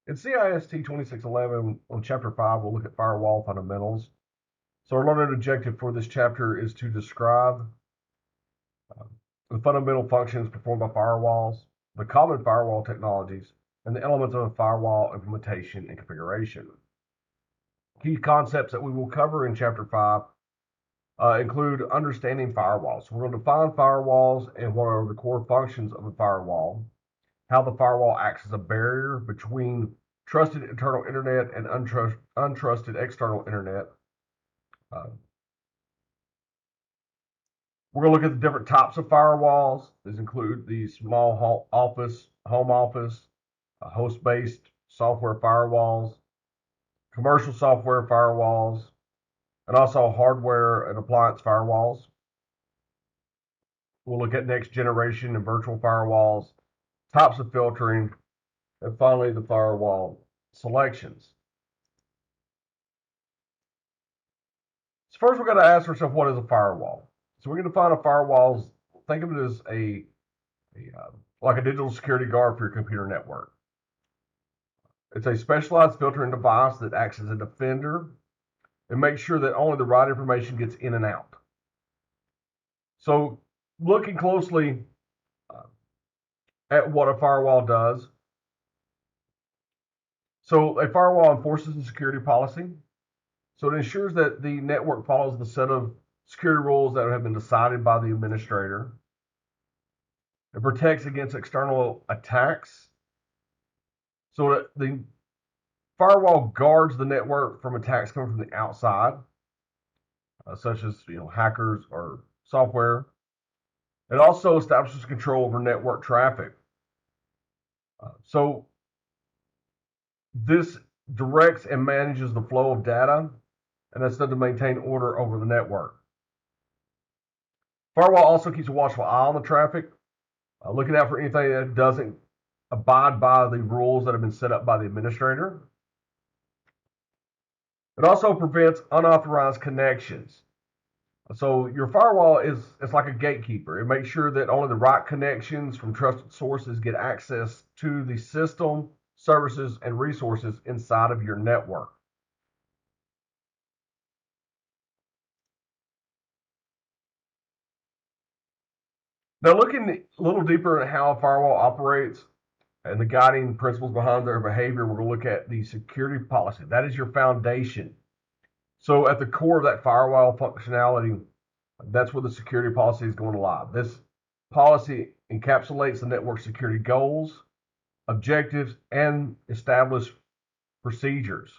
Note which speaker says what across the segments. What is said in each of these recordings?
Speaker 1: In CIST 2611, on Chapter 5, we'll look at firewall fundamentals. So our learning objective for this chapter is to describe the fundamental functions performed by firewalls, the common firewall technologies, and the elements of a firewall implementation and configuration. Key concepts that we will cover in Chapter 5 include understanding firewalls. So we're going to define firewalls and what are the core functions of a firewall, how the firewall acts as a barrier between trusted internal internet and untrusted external internet. We're going to look at the different types of firewalls. These include the small office, home office, host-based software firewalls, commercial software firewalls, and also hardware and appliance firewalls. We'll look at next generation and virtual firewalls, types of filtering, and finally the firewall selections. So first, we're going to ask ourselves, what is a firewall? So we're going to define a firewall. Think of it as like a digital security guard for your computer network. It's a specialized filtering device that acts as a defender and makes sure that only the right information gets in and out. So looking closely at what a firewall does. So a firewall enforces a security policy. So it ensures that the network follows the set of security rules that have been decided by the administrator. It protects against external attacks. So that the firewall guards the network from attacks coming from the outside, such as hackers or software. It also establishes control over network traffic. So this directs and manages the flow of data, and that's done to maintain order over the network. Firewall also keeps a watchful eye on the traffic, looking out for anything that doesn't abide by the rules that have been set up by the administrator. It also prevents unauthorized connections. So your firewall is like a gatekeeper. It makes sure that only the right connections from trusted sources get access to the system, services, and resources inside of your network. Now, looking a little deeper at how a firewall operates and the guiding principles behind their behavior, we're going to look at the security policy. That is your foundation. So at the core of that firewall functionality, that's where the security policy is going to lie. This policy encapsulates the network security goals, objectives, and established procedures.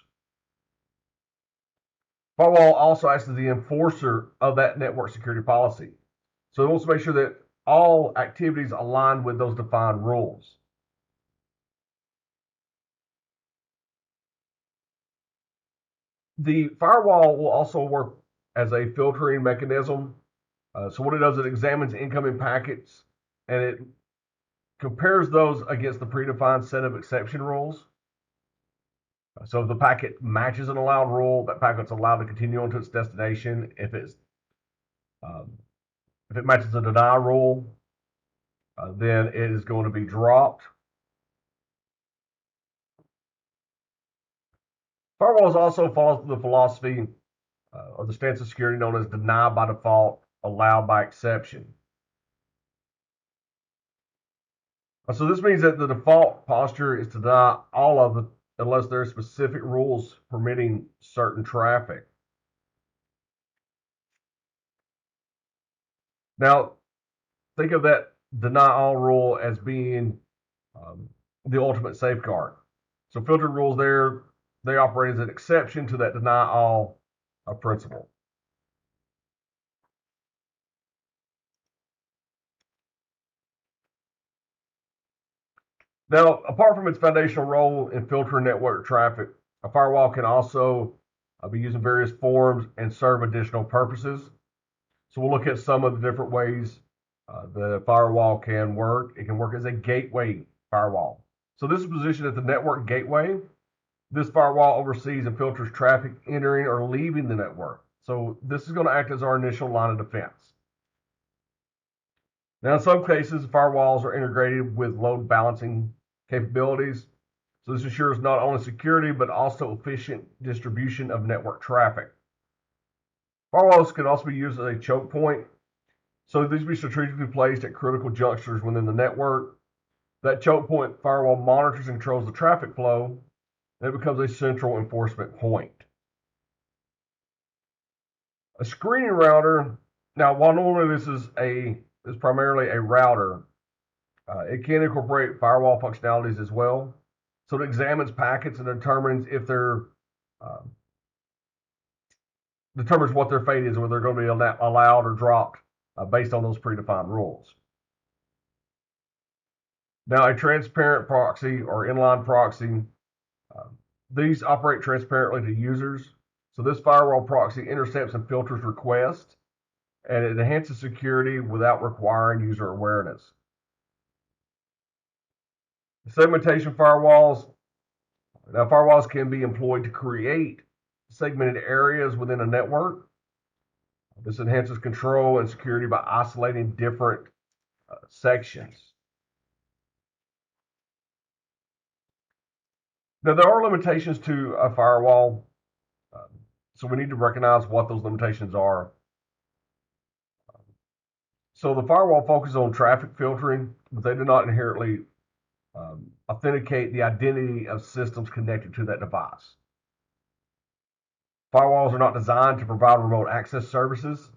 Speaker 1: Firewall also acts as the enforcer of that network security policy. So it wants to make sure that all activities align with those defined rules. The firewall will also work as a filtering mechanism. So what it does, it examines incoming packets and it compares those against the predefined set of exception rules. So if the packet matches an allowed rule, that packet's allowed to continue on to its destination. If it matches a deny rule, then it is going to be dropped. Firewalls also follow the philosophy or the stance of security known as deny by default, allow by exception. So this means that the default posture is to deny all of it unless there are specific rules permitting certain traffic. Now, think of that deny all rule as being the ultimate safeguard. So filtered rules there, they operate as an exception to that deny all principle. Now, apart from its foundational role in filtering network traffic, a firewall can also be used in various forms and serve additional purposes. So we'll look at some of the different ways the firewall can work. It can work as a gateway firewall. So this is positioned at the network gateway. This firewall oversees and filters traffic entering or leaving the network. So this is going to act as our initial line of defense. Now, in some cases, firewalls are integrated with load balancing capabilities. So this ensures not only security, but also efficient distribution of network traffic. Firewalls can also be used as a choke point. So these be strategically placed at critical junctures within the network. That choke point firewall monitors and controls the traffic flow, and it becomes a central enforcement point. A screening router, now while normally this is primarily a router, it can incorporate firewall functionalities as well. So it examines packets and determines if they're uh, determines what their fate is, whether they're going to be allowed or dropped based on those predefined rules. Now, a transparent proxy or inline proxy, uh, these operate transparently to users. So this firewall proxy intercepts and filters requests, and it enhances security without requiring user awareness. Segmentation firewalls. Now, firewalls can be employed to create segmented areas within a network. This enhances control and security by isolating different sections. Now, there are limitations to a firewall, so we need to recognize what those limitations are. So the firewall focuses on traffic filtering, but they do not inherently authenticate the identity of systems connected to that device. Firewalls are not designed to provide remote access services,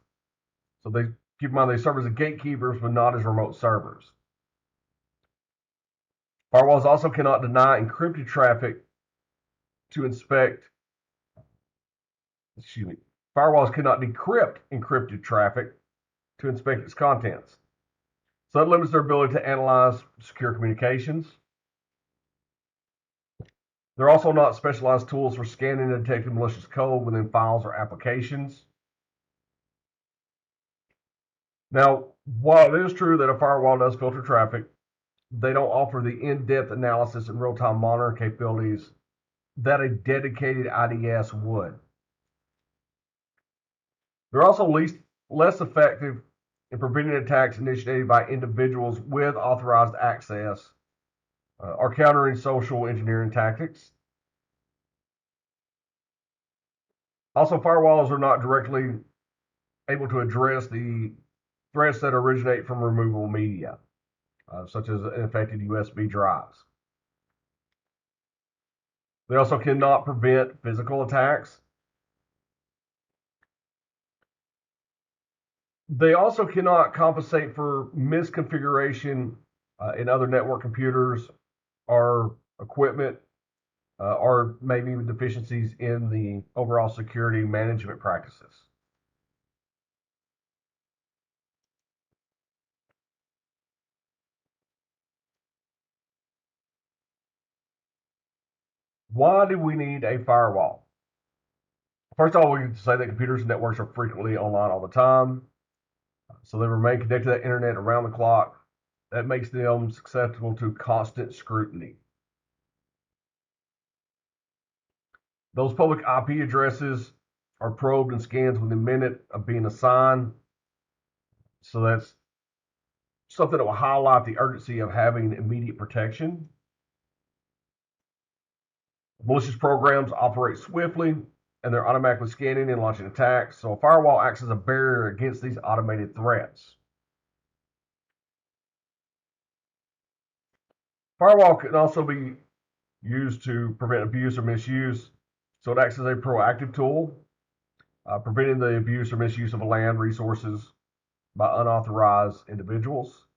Speaker 1: so they keep in mind they serve as gatekeepers, but not as remote servers. Firewalls also cannot deny encrypted traffic to inspect. Excuse me. Firewalls cannot decrypt encrypted traffic to inspect its contents. So that limits their ability to analyze secure communications. They're also not specialized tools for scanning and detecting malicious code within files or applications. Now, while it is true that a firewall does filter traffic, they don't offer the in-depth analysis and real-time monitoring capabilities that a dedicated IDS would. They're also less effective in preventing attacks initiated by individuals with authorized access or countering social engineering tactics. Also, firewalls are not directly able to address the threats that originate from removable media, such as infected USB drives. They also cannot prevent physical attacks. They also cannot compensate for misconfiguration in other network computers or equipment, or maybe deficiencies in the overall security management practices. Why do we need a firewall? First of all, we can say that computers and networks are frequently online all the time, so they remain connected to the internet around the clock. That makes them susceptible to constant scrutiny. Those public IP addresses are probed and scanned within a minute of being assigned. So that's something that will highlight the urgency of having immediate protection. Malicious programs operate swiftly and they're automatically scanning and launching attacks. So a firewall acts as a barrier against these automated threats. Firewall can also be used to prevent abuse or misuse. So it acts as a proactive tool, preventing the abuse or misuse of land resources by unauthorized individuals.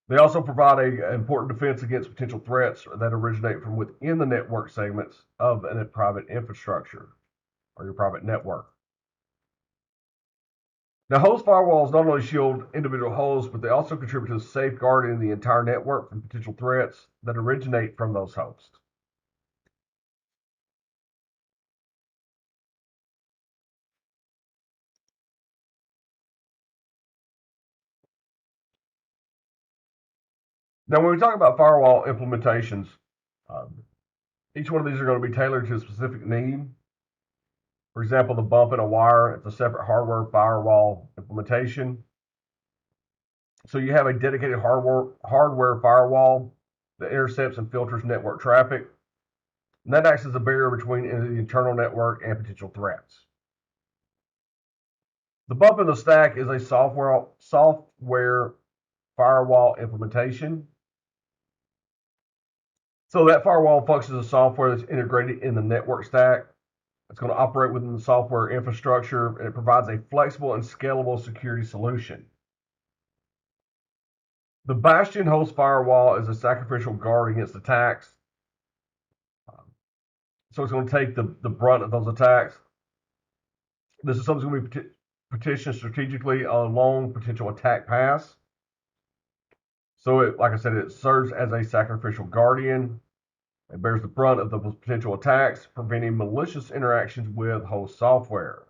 Speaker 1: They also provide an important defense against potential threats that originate from within the network segments of a private infrastructure or your private network. Now, host firewalls not only shield individual hosts, but they also contribute to safeguarding the entire network from potential threats that originate from those hosts. Now, when we talk about firewall implementations, um, each one of these are going to be tailored to a specific need. For example, the bump in a wire, it's a separate hardware firewall implementation. So you have a dedicated hardware firewall that intercepts and filters network traffic. And that acts as a barrier between the internal network and potential threats. The bump in the stack is a software firewall implementation. So that firewall functions as software that's integrated in the network stack. It's going to operate within the software infrastructure, and it provides a flexible and scalable security solution. The Bastion host firewall is a sacrificial guard against attacks. So it's going to take the brunt of those attacks. This is something that's going to be petitioned strategically along potential attack paths. So it, like I said, it serves as a sacrificial guardian. It bears the brunt of the potential attacks, preventing malicious interactions with host software.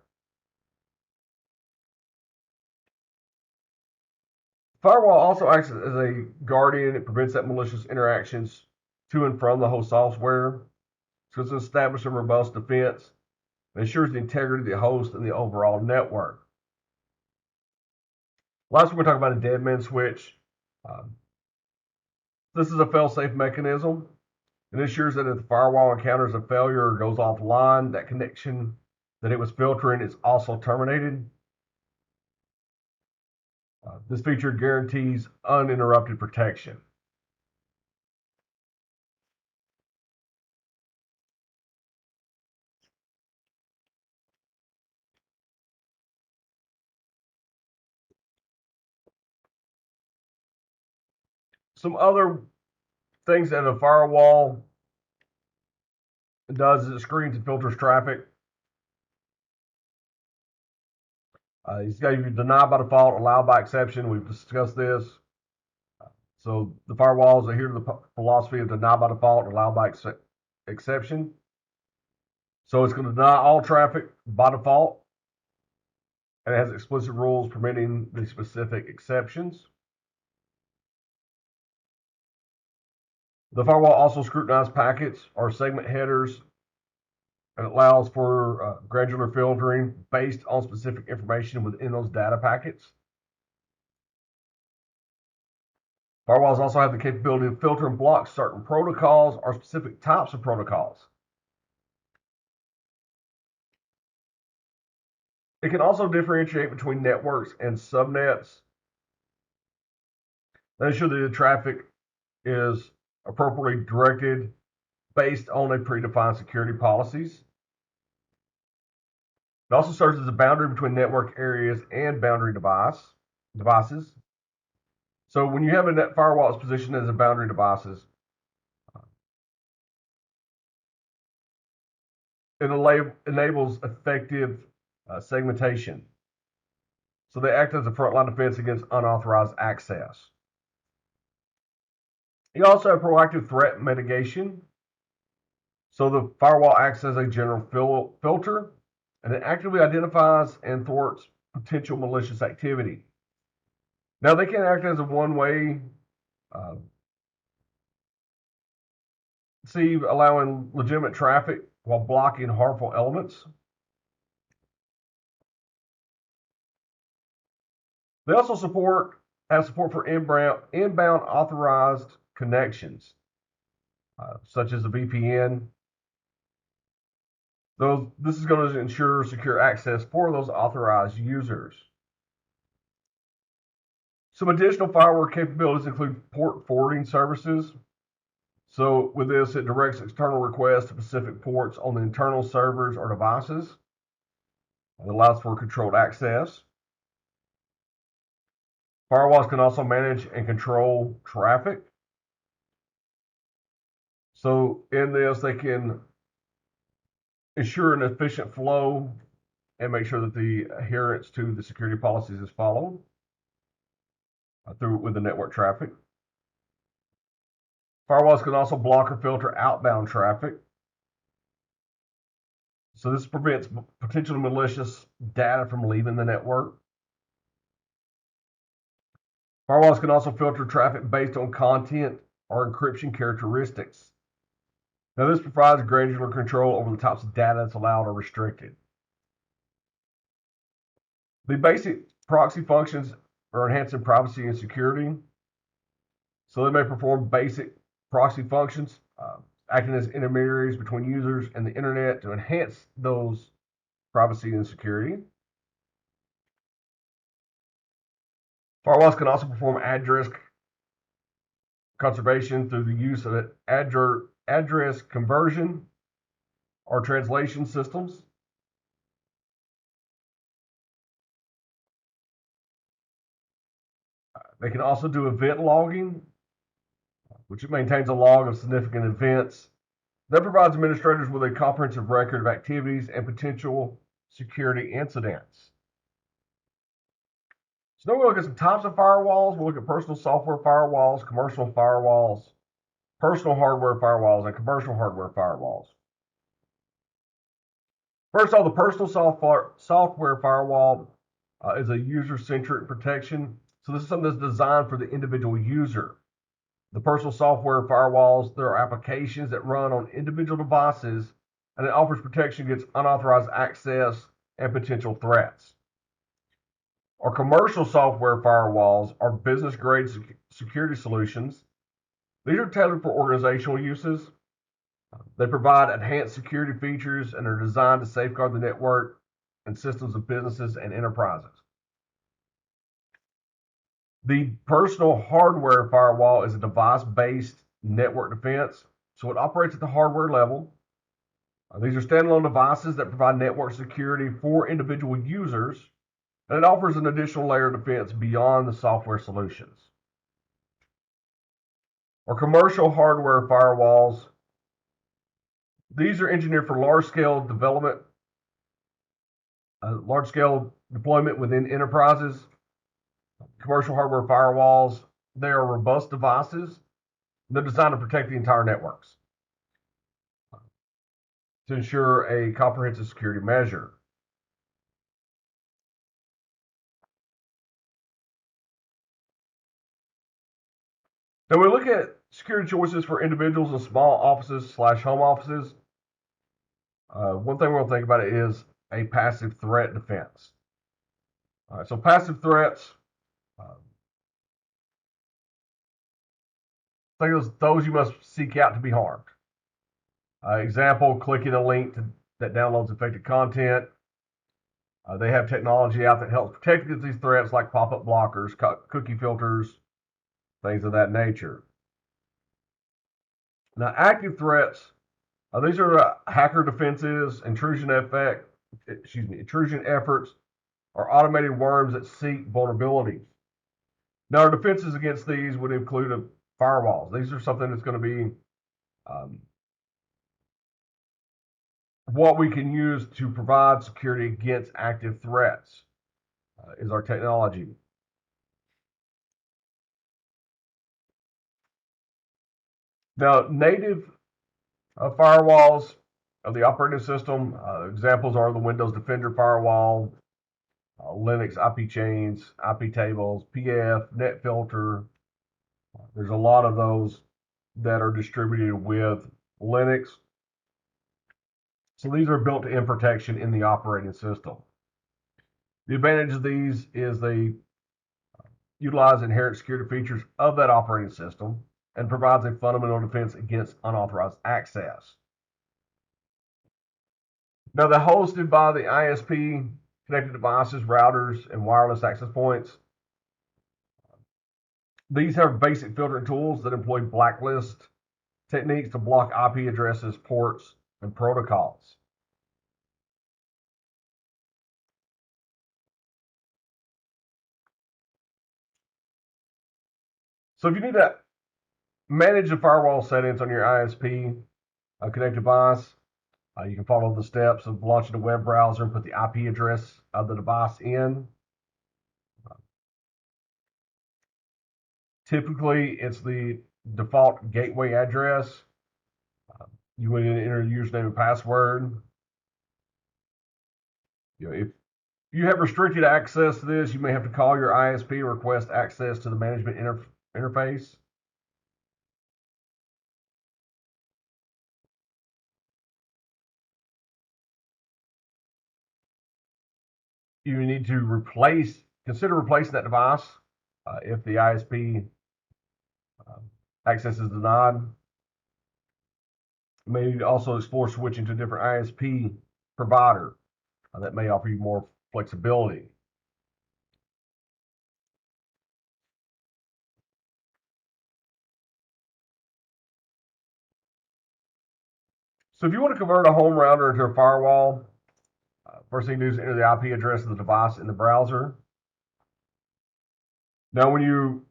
Speaker 1: Firewall also acts as a guardian. It prevents that malicious interactions to and from the host software. So it's established a robust defense that ensures the integrity of the host and the overall network. Last, we're going to talk about a dead man switch. This is a fail-safe mechanism. It ensures that if the firewall encounters a failure or goes offline, that connection that it was filtering is also terminated. This feature guarantees uninterrupted protection. Some other things that a firewall does is it screens and filters traffic. It's got you deny by default, allow by exception. We've discussed this. So the firewalls adhere to the philosophy of deny by default, allow by exception. So it's going to deny all traffic by default, and it has explicit rules permitting the specific exceptions. The firewall also scrutinizes packets or segment headers and allows for granular filtering based on specific information within those data packets. Firewalls also have the capability to filter and block certain protocols or specific types of protocols. It can also differentiate between networks and subnets. That ensure that the traffic is appropriately directed based on a predefined security policies. It also serves as a boundary between network areas and boundary devices. So when you have a net firewall that's positioned as a boundary devices, it enables effective segmentation. So they act as a frontline defense against unauthorized access. You also have proactive threat mitigation. So the firewall acts as a general filter, and it actively identifies and thwarts potential malicious activity. Now they can act as a one-way sieve, allowing legitimate traffic while blocking harmful elements. They also have support for inbound authorized connections, such as a VPN. This is going to ensure secure access for those authorized users. Some additional firewall capabilities include port forwarding services. So with this, it directs external requests to specific ports on the internal servers or devices. It allows for controlled access. Firewalls can also manage and control traffic. So in this, they can ensure an efficient flow and make sure that the adherence to the security policies is followed with the network traffic. Firewalls can also block or filter outbound traffic. So this prevents potentially malicious data from leaving the network. Firewalls can also filter traffic based on content or encryption characteristics. Now this provides granular control over the types of data that's allowed or restricted. The basic proxy functions are enhancing privacy and security. So they may perform basic proxy functions, acting as intermediaries between users and the internet to enhance those privacy and security. Firewalls can also perform address conservation through the use of address conversion or translation systems. They can also do event logging, which maintains a log of significant events. That provides administrators with a comprehensive record of activities and potential security incidents. So now we'll look at some types of firewalls. We'll look at personal software firewalls, commercial firewalls, personal hardware firewalls, and commercial hardware firewalls. First off, the personal software firewall is a user-centric protection. So this is something that's designed for the individual user. The personal software firewalls, there are applications that run on individual devices, and it offers protection against unauthorized access and potential threats. Our commercial software firewalls are business-grade security solutions. These are tailored for organizational uses. They provide enhanced security features and are designed to safeguard the network and systems of businesses and enterprises. The personal hardware firewall is a device-based network defense, so it operates at the hardware level. These are standalone devices that provide network security for individual users, and it offers an additional layer of defense beyond the software solutions. Or commercial hardware firewalls, these are engineered for large-scale development, large-scale deployment within enterprises. Commercial hardware firewalls, they are robust devices. They're designed to protect the entire networks to ensure a comprehensive security measure. Now we look at security choices for individuals in small offices / home offices. One thing we're going to think about is a passive threat defense. All right, so passive threats, think of those you must seek out to be harmed. Example, clicking a link that downloads affected content. They have technology out that helps protect against these threats like pop-up blockers, cookie filters, things of that nature. Now, active threats, these are hacker defenses, intrusion efforts, or automated worms that seek vulnerabilities. Now, our defenses against these would include firewalls. These are something that's going to be what we can use to provide security against active threats is our technology. Now, native firewalls of the operating system, examples are the Windows Defender firewall, Linux IP chains, IP tables, PF, NetFilter. There's a lot of those that are distributed with Linux. So these are built in protection in the operating system. The advantage of these is they utilize inherent security features of that operating system and provides a fundamental defense against unauthorized access. Now, they're hosted by the ISP, connected devices, routers, and wireless access points. These have basic filtering tools that employ blacklist techniques to block IP addresses, ports, and protocols. So if you need to manage the firewall settings on your ISP connected device, you can follow the steps of launching a web browser and put the IP address of the device in. Typically, it's the default gateway address. You would enter your username and password. If you have restricted access to this, you may have to call your ISP to request access to the management interface. You need to consider replacing that device if the ISP access is denied. You may also explore switching to a different ISP provider that may offer you more flexibility. So if you want to convert a home router into a firewall, first thing you do is enter the IP address of the device in the browser. Now, when you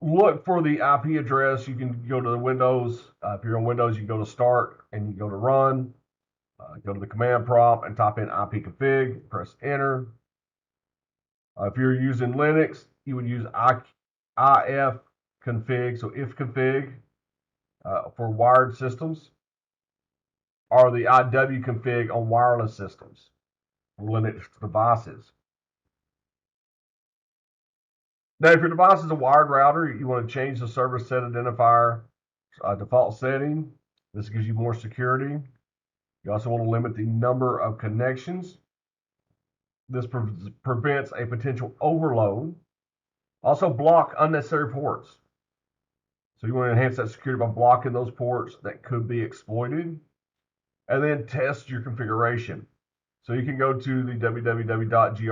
Speaker 1: look for the IP address, you can go to the Windows. If you're on Windows, you go to Start and you go to Run. Go to the command prompt and type in ipconfig, press enter. If you're using Linux, you would use ifconfig, so ifconfig for wired systems, or the iwconfig on wireless systems, Linux devices. Now, if your device is a wired router, you want to change the service set identifier default setting. This gives you more security. You also want to limit the number of connections. This prevents a potential overload. Also, block unnecessary ports. So you want to enhance that security by blocking those ports that could be exploited. And then test your configuration. So you can go to the www.grc.com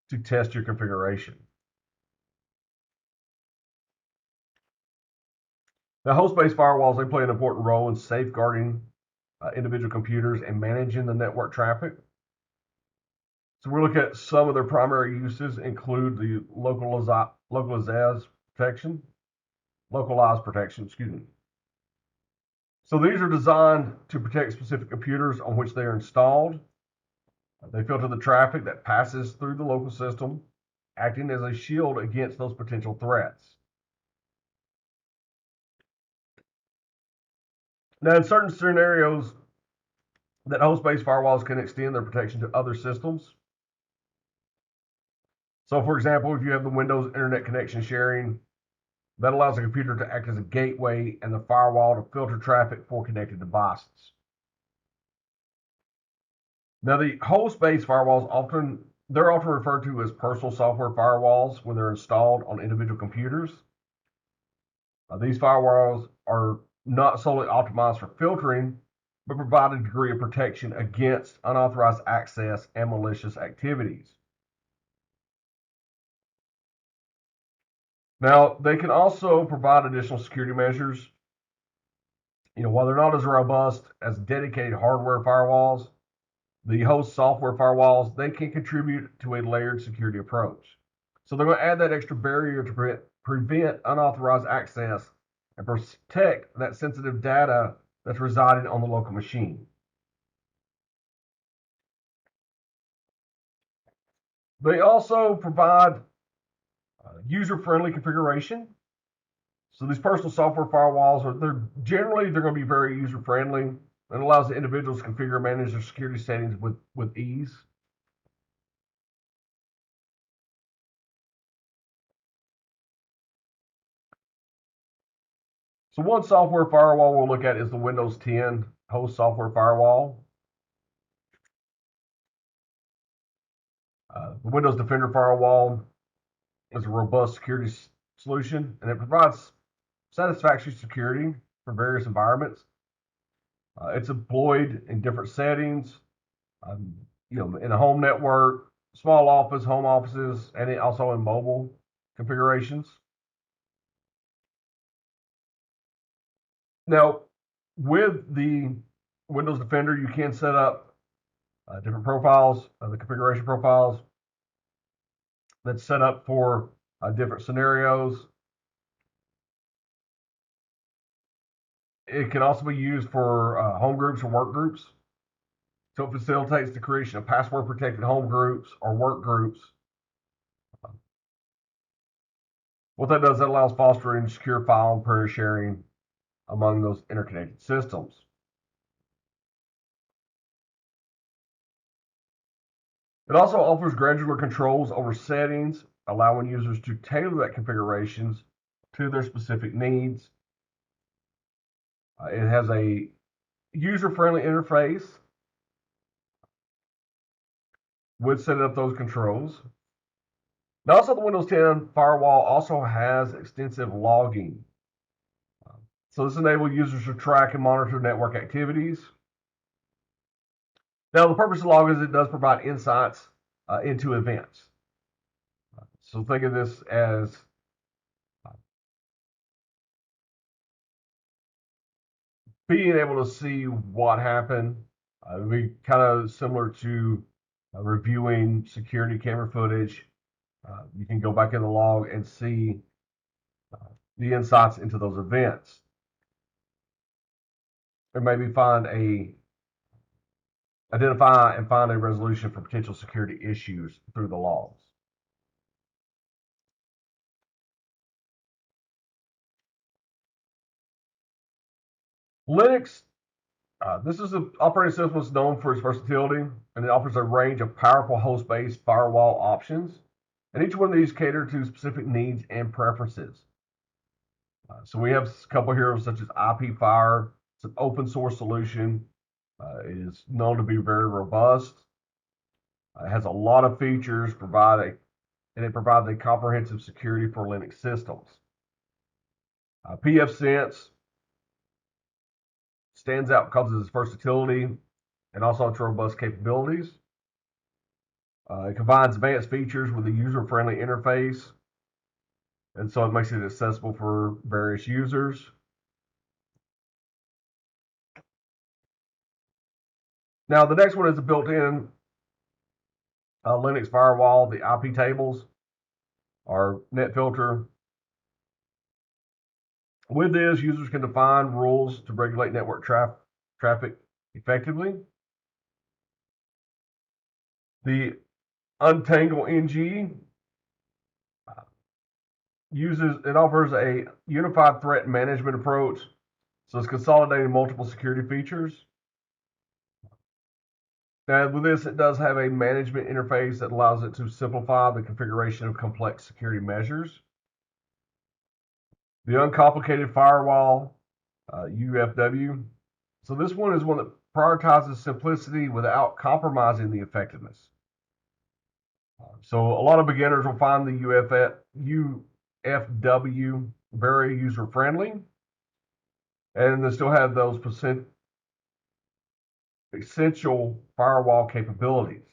Speaker 1: to test your configuration. Now, host-based firewalls, they play an important role in safeguarding individual computers and managing the network traffic. So we look at some of their primary uses include the localized protection. So these are designed to protect specific computers on which they are installed. They filter the traffic that passes through the local system, acting as a shield against those potential threats. Now, in certain scenarios, that host-based firewalls can extend their protection to other systems. So, for example, if you have the Windows Internet connection sharing, that allows the computer to act as a gateway and the firewall to filter traffic for connected devices. Now, the host-based firewalls they're often referred to as personal software firewalls when they're installed on individual computers. These firewalls are not solely optimized for filtering, but provide a degree of protection against unauthorized access and malicious activities. Now, they can also provide additional security measures. While they're not as robust as dedicated hardware firewalls, the host software firewalls, they can contribute to a layered security approach. So they're going to add that extra barrier to prevent unauthorized access and protect that sensitive data that's residing on the local machine. They also provide user-friendly configuration. So these personal software firewalls they're going to be very user-friendly and allows the individuals to configure and manage their security settings with ease. So one software firewall we'll look at is the Windows 10 host software firewall. The Windows Defender firewall is a robust security solution, and it provides satisfactory security for various environments. It's employed in different settings, in a home network, small office, home offices, and also in mobile configurations. Now, with the Windows Defender, you can set up different profiles, the configuration profiles that's set up for different scenarios. It can also be used for home groups or work groups. So it facilitates the creation of password-protected home groups or work groups. What that does, that allows fostering secure file and printer sharing among those interconnected systems. It also offers granular controls over settings, allowing users to tailor that configurations to their specific needs. It has a user-friendly interface with setting up those controls. Now, also, the Windows 10 firewall also has extensive logging. So this enables users to track and monitor network activities. Now, the purpose of log is it does provide insights into events. So think of this as being able to see what happened. It would be kind of similar to reviewing security camera footage. You can go back in the log and see the insights into those events. Or maybe identify and find a resolution for potential security issues through the logs. Linux, this is an operating system that's known for its versatility, and it offers a range of powerful host-based firewall options. And each one of these cater to specific needs and preferences. So we have a couple here such as IPFire. It's an open source solution. It is known to be very robust. It has a lot of features, and it provides a comprehensive security for Linux systems. pfSense stands out because of its versatility and also its robust capabilities. It combines advanced features with a user-friendly interface, and so it makes it accessible for various users. Now, the next one is a built-in Linux firewall, the IP tables, or net filter. With this, users can define rules to regulate network traffic effectively. The Untangle NG offers a unified threat management approach, so it's consolidating multiple security features. Now, with this, it does have a management interface that allows it to simplify the configuration of complex security measures. The Uncomplicated Firewall, UFW. So this one is one that prioritizes simplicity without compromising the effectiveness. So a lot of beginners will find the UFW very user-friendly, and they still have those essential firewall capabilities.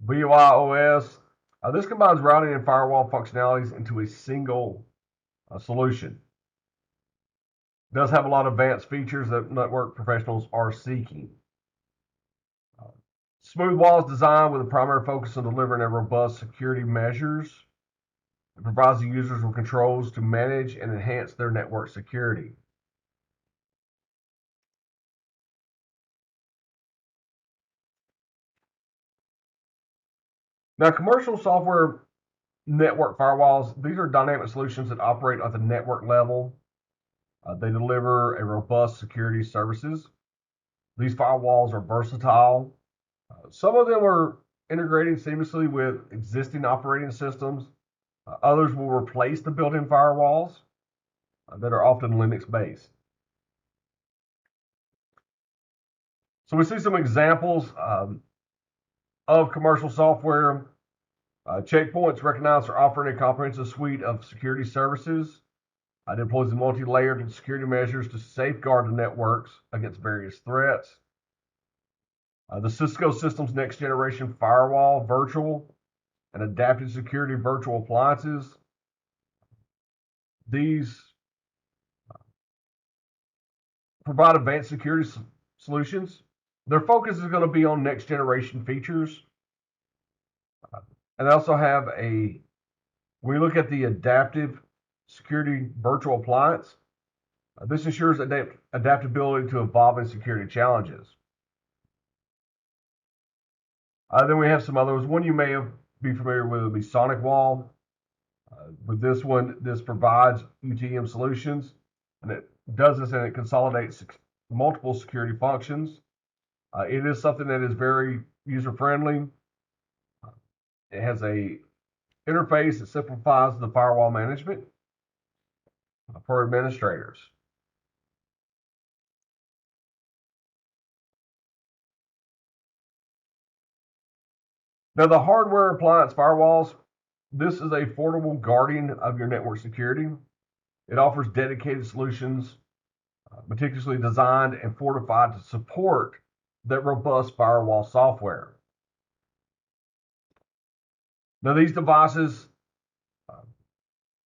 Speaker 1: BYOS, this combines routing and firewall functionalities into a single solution. It does have a lot of advanced features that network professionals are seeking. Smooth Wall is designed with a primary focus on delivering a robust security measures. It provides the users with controls to manage and enhance their network security. Now, commercial software network firewalls, these are dynamic solutions that operate at the network level. They deliver a robust security services. These firewalls are versatile. Some of them are integrated seamlessly with existing operating systems. Others will replace the built-in firewalls that are often Linux-based. So we see some examples of commercial software. Checkpoint's recognized for offering a comprehensive suite of security services. It employs multi-layered security measures to safeguard the networks against various threats. The Cisco Systems Next Generation Firewall, virtual and adaptive security virtual appliances. These provide advanced security solutions. Their focus is going to be on next generation features. And they also have when we look at the adaptive security virtual appliance, this ensures adaptability to evolving security challenges. Then we have some others. One you may be familiar with would be Sonic Wall. With this one, this provides UTM solutions, and it does this and it consolidates multiple security functions. It is something that is very user-friendly. It has a interface that simplifies the firewall management for administrators. Now, the hardware appliance firewalls, This is a formidable guardian of your network security. It offers dedicated solutions, meticulously designed and fortified to support that robust firewall software. Now, these devices, uh,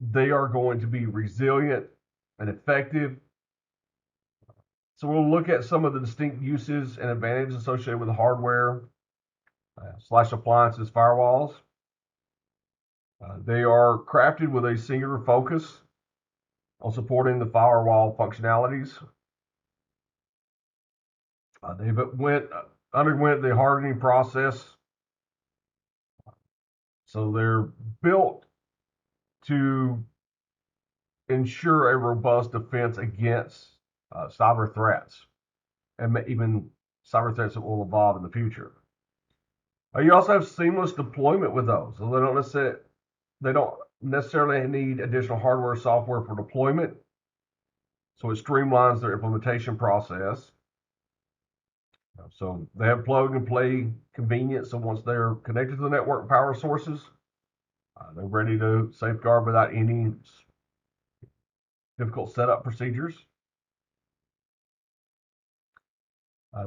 Speaker 1: they are going to be resilient and effective. So we'll look at some of the distinct uses and advantages associated with the hardware slash appliances firewalls. They are crafted with a singular focus on supporting the firewall functionalities. They've underwent the hardening process, so they're built to ensure a robust defense against cyber threats and even cyber threats that will evolve in the future. You also have seamless deployment with those, so they don't necessarily need additional hardware or software for deployment. So it streamlines their implementation process. So they have plug and play convenience. So once they're connected to the network power sources, they're ready to safeguard without any difficult setup procedures.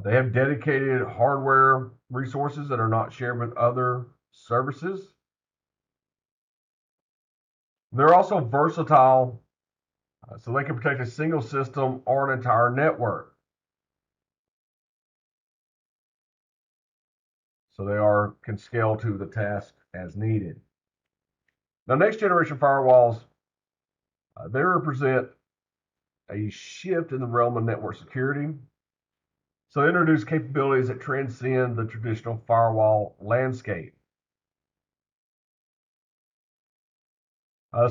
Speaker 1: They have dedicated hardware resources that are not shared with other services. They're also versatile, so they can protect a single system or an entire network. So they can scale to the task as needed. Now, next generation firewalls, they represent a shift in the realm of network security. So they introduce capabilities that transcend the traditional firewall landscape.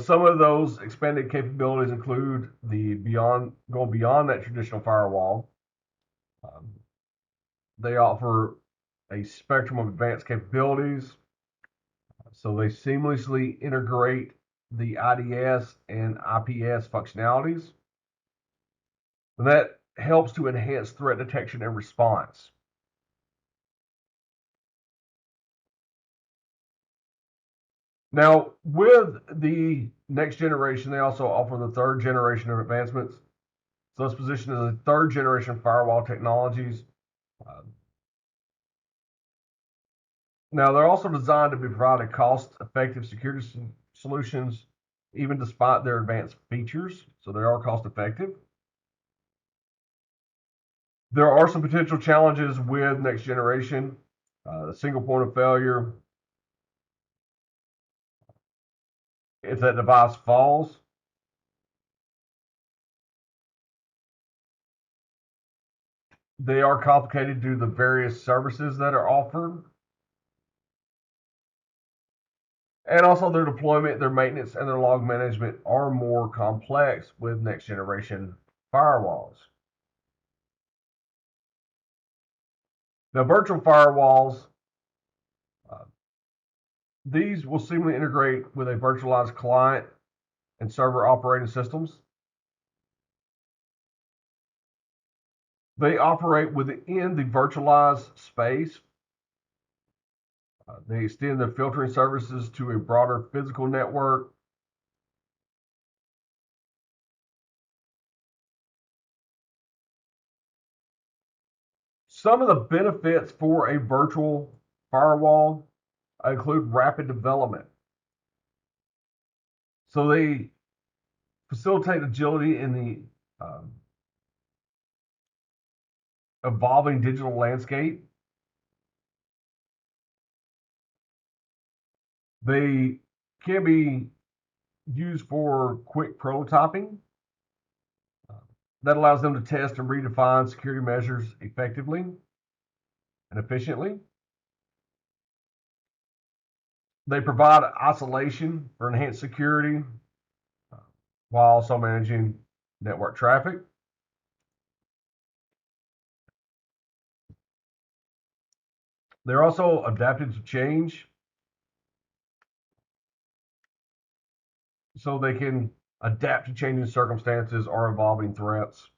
Speaker 1: Some of those expanded capabilities include going beyond that traditional firewall. Um, they offer a spectrum of advanced capabilities. So they seamlessly integrate the IDS and IPS functionalities. And that helps to enhance threat detection and response. Now, with the next generation, they also offer the third generation of advancements. So it's positioned as a third generation firewall technologies. Uh, Now, they're also designed to be provided cost-effective security solutions, even despite their advanced features. So they are cost-effective. There are some potential challenges with next generation. The single point of failure, if that device falls, they are complicated due to the various services that are offered. And also their deployment, their maintenance, and their log management are more complex with next generation firewalls. Now, virtual firewalls, uh, these will seamlessly integrate with a virtualized client and server operating systems. They operate within the virtualized space. They extend their filtering services to a broader physical network. Some of the benefits for a virtual firewall include rapid development. So they facilitate agility in the evolving digital landscape. They can be used for quick prototyping. That allows them to test and redefine security measures effectively and efficiently. They provide isolation for enhanced security while also managing network traffic. They're also adapted to change, so they can adapt to changing circumstances or evolving threats.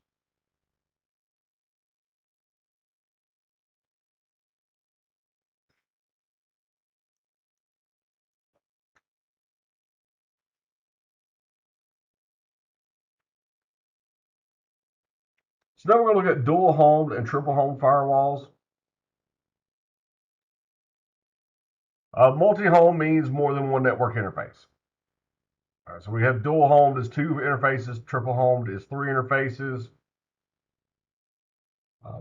Speaker 1: So now we're going to look at dual homed and triple home firewalls. Multi-home means more than one network interface. All right, so we have dual homed is 2 interfaces, triple homed is 3 interfaces.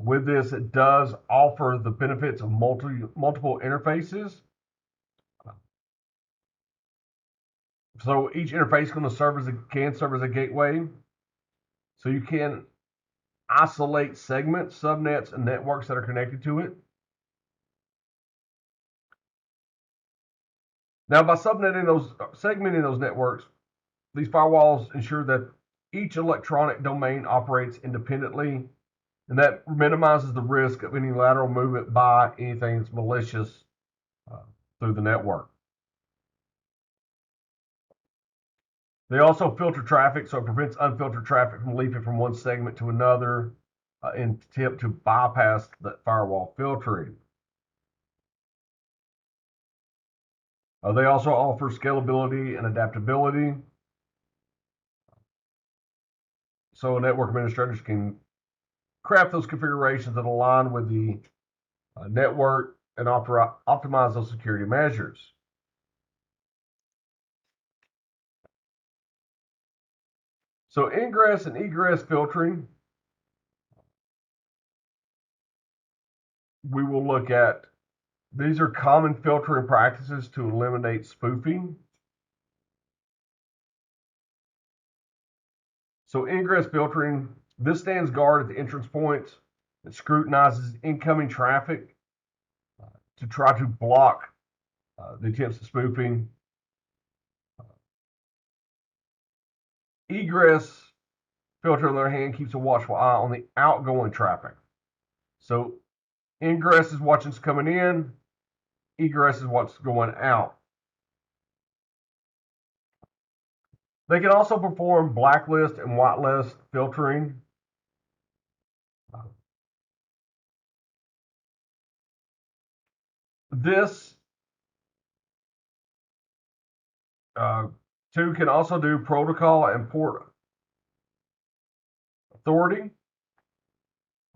Speaker 1: With this, it does offer the benefits of multiple interfaces. So each interface is going to can serve as a gateway. So you can isolate segments, subnets, and networks that are connected to it. Now, by segmenting those networks, these firewalls ensure that each electronic domain operates independently, and that minimizes the risk of any lateral movement by anything that's malicious through the network. They also filter traffic, so it prevents unfiltered traffic from leaping from one segment to another in an attempt to bypass that firewall filtering. They also offer scalability and adaptability, so network administrators can craft those configurations that align with the network and optimize those security measures. So ingress and egress filtering, we will look at. These are common filtering practices to eliminate spoofing. So ingress filtering, this stands guard at the entrance points. It scrutinizes incoming traffic to try to block the attempts at spoofing. Egress filter, on the other hand, keeps a watchful eye on the outgoing traffic. So ingress is what's coming in, egress is what's going out. They can also perform blacklist and whitelist filtering. This too can also do protocol and port authority,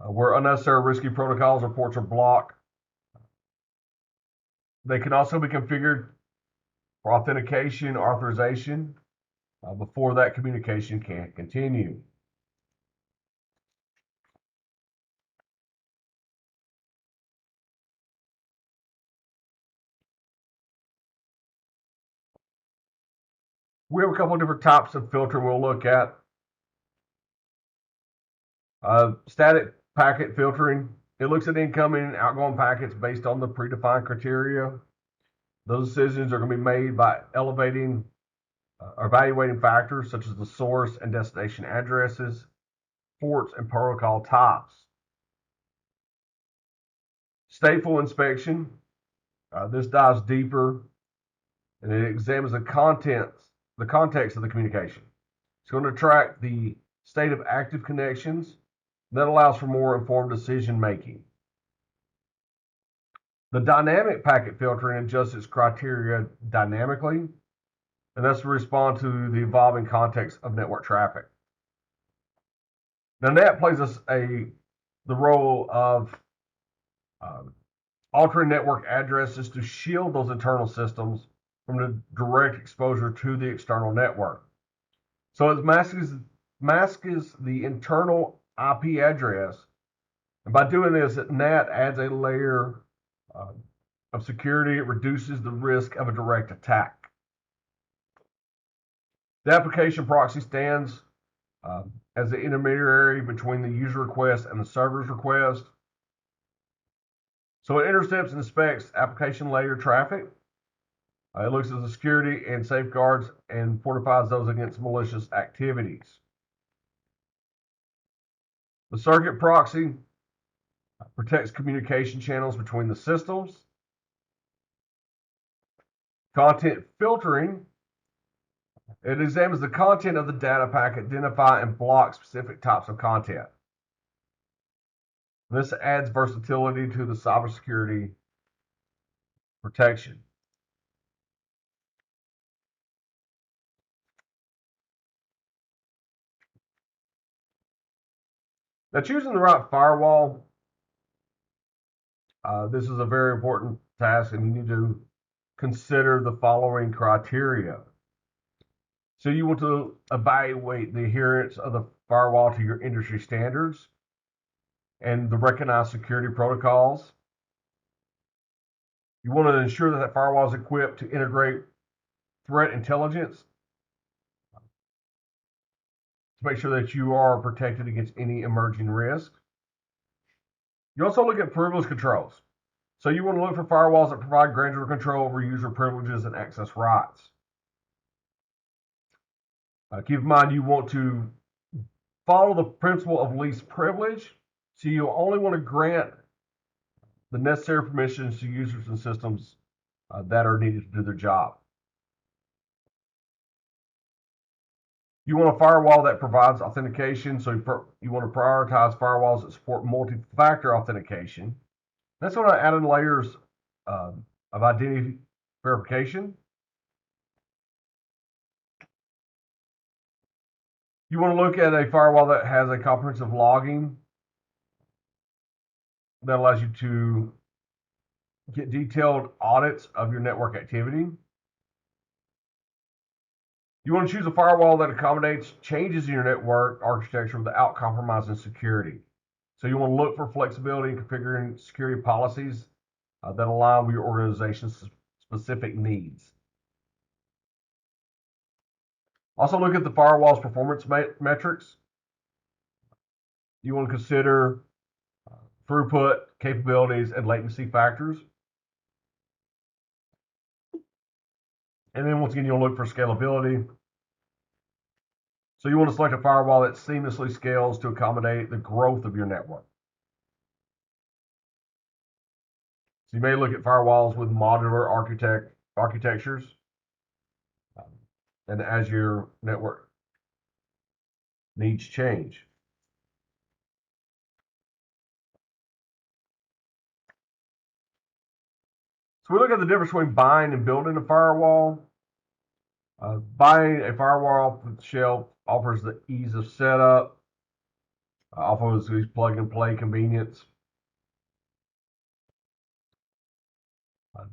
Speaker 1: where unnecessary risky protocols or ports are blocked. They can also be configured for authentication or authorization before that communication can continue. We have a couple of different types of filter we'll look at. Static packet filtering. It looks at incoming and outgoing packets based on the predefined criteria. Those decisions are going to be made by evaluating factors such as the source and destination addresses, ports, and protocol types. Stateful inspection. This dives deeper and it examines the context of the communication. It's going to track the state of active connections. That allows for more informed decision making. The dynamic packet filtering adjusts its criteria dynamically, and that's to respond to the evolving context of network traffic. Now, NAT plays the role of altering network addresses to shield those internal systems from the direct exposure to the external network. So it masks the internal IP address, and by doing this, NAT adds a layer of security. It reduces the risk of a direct attack. The application proxy stands as the intermediary between the user request and the server's request. So it intercepts and inspects application layer traffic. It looks at the security and safeguards and fortifies those against malicious activities. The circuit proxy protects communication channels between the systems. Content filtering, it examines the content of the data packet, identify and block specific types of content. This adds versatility to the cybersecurity protection. Now, choosing the right firewall, this is a very important task, and you need to consider the following criteria. So you want to evaluate the adherence of the firewall to your industry standards and the recognized security protocols. You want to ensure that firewall is equipped to integrate threat intelligence to make sure that you are protected against any emerging risk. You also look at privilege controls. So you want to look for firewalls that provide granular control over user privileges and access rights. Keep in mind you want to follow the principle of least privilege. So you only want to grant the necessary permissions to users and systems that are needed to do their job. You want a firewall that provides authentication, so you want to prioritize firewalls that support multi-factor authentication. That's going to add in layers of identity verification. You want to look at a firewall that has a comprehensive logging that allows you to get detailed audits of your network activity. You want to choose a firewall that accommodates changes in your network architecture without compromising security. So you want to look for flexibility in configuring security policies that align with your organization's specific needs. Also look at the firewall's performance metrics. You want to consider throughput, capabilities, and latency factors. And then once again, you'll look for scalability. So you want to select a firewall that seamlessly scales to accommodate the growth of your network. So you may look at firewalls with modular architectures, and as your network needs change. So we look at the difference between buying and building a firewall. Buying a firewall off the shelf offers the ease of setup, offers these plug and play convenience.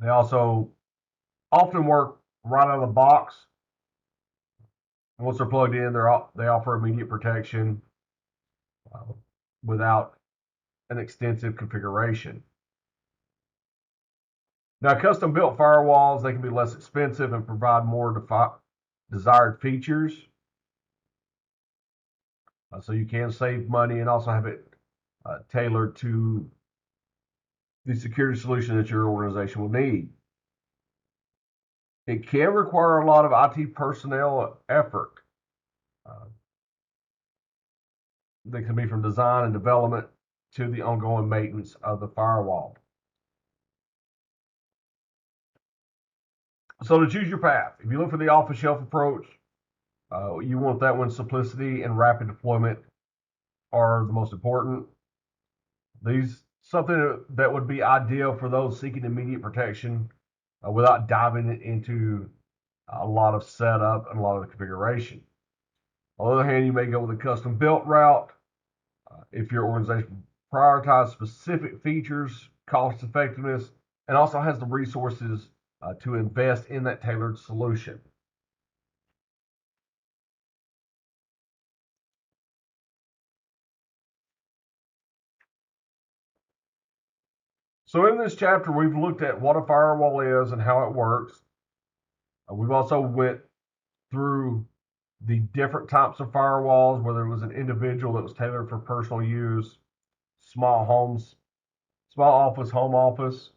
Speaker 1: They also often work right out of the box. Once they're plugged in, they offer immediate protection without an extensive configuration. Now, custom-built firewalls, they can be less expensive and provide more desired features. So you can save money and also have it tailored to the security solution that your organization will need. It can require a lot of IT personnel effort. That can be from design and development to the ongoing maintenance of the firewall. So to choose your path, if you look for the off-the-shelf approach, you want that when simplicity and rapid deployment are the most important. Something that would be ideal for those seeking immediate protection without diving into a lot of setup and a lot of the configuration. On the other hand, you may go with a custom-built route if your organization prioritizes specific features, cost effectiveness, and also has the resources to invest in that tailored solution. So in this chapter, we've looked at what a firewall is and how it works. We've also went through the different types of firewalls, whether it was an individual that was tailored for personal use, small homes, small office, home office,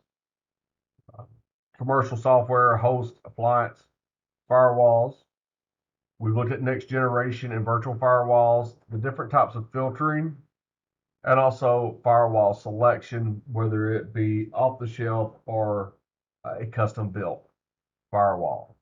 Speaker 1: commercial software, host, appliance, firewalls. We've looked at next generation and virtual firewalls, the different types of filtering, and also firewall selection, whether it be off the shelf or a custom built firewall.